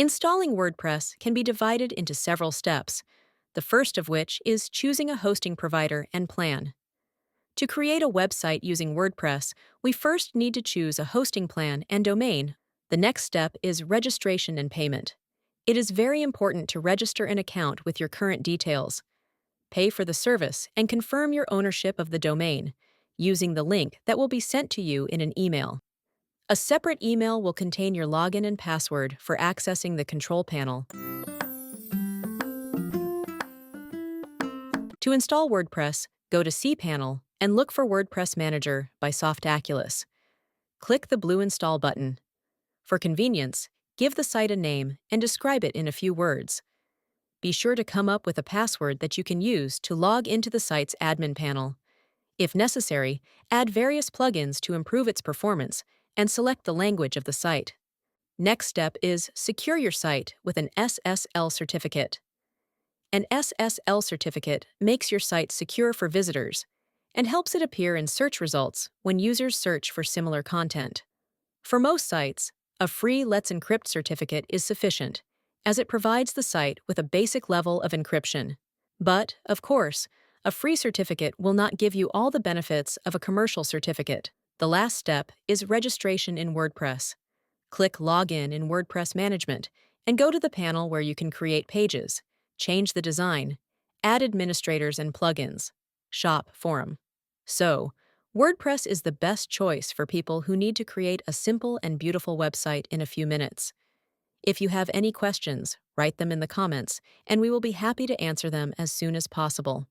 Installing WordPress can be divided into several steps, the first of which is choosing a hosting provider and plan. To create a website using WordPress, we first need to choose a hosting plan and domain. The next step is registration and payment. It is very important to register an account with your current details. Pay for the service and confirm your ownership of the domain using the link that will be sent to you in an email. A separate email will contain your login and password for accessing the control panel. To install WordPress, go to cPanel and look for WordPress Manager by Softaculous. Click the blue Install button. For convenience, give the site a name and describe it in a few words. Be sure to come up with a password that you can use to log into the site's admin panel. If necessary, add various plugins to improve its performance and select the language of the site. Next step is secure your site with an SSL certificate. An SSL certificate makes your site secure for visitors and helps it appear in search results when users search for similar content. For most sites, a free Let's Encrypt certificate is sufficient, as it provides the site with a basic level of encryption. But, of course, a free certificate will not give you all the benefits of a commercial certificate. The last step is registration in WordPress. Click Login in WordPress Management and go to the panel where you can create pages, change the design, add administrators and plugins, shop forum. So, WordPress is the best choice for people who need to create a simple and beautiful website in a few minutes. If you have any questions, write them in the comments, and we will be happy to answer them as soon as possible.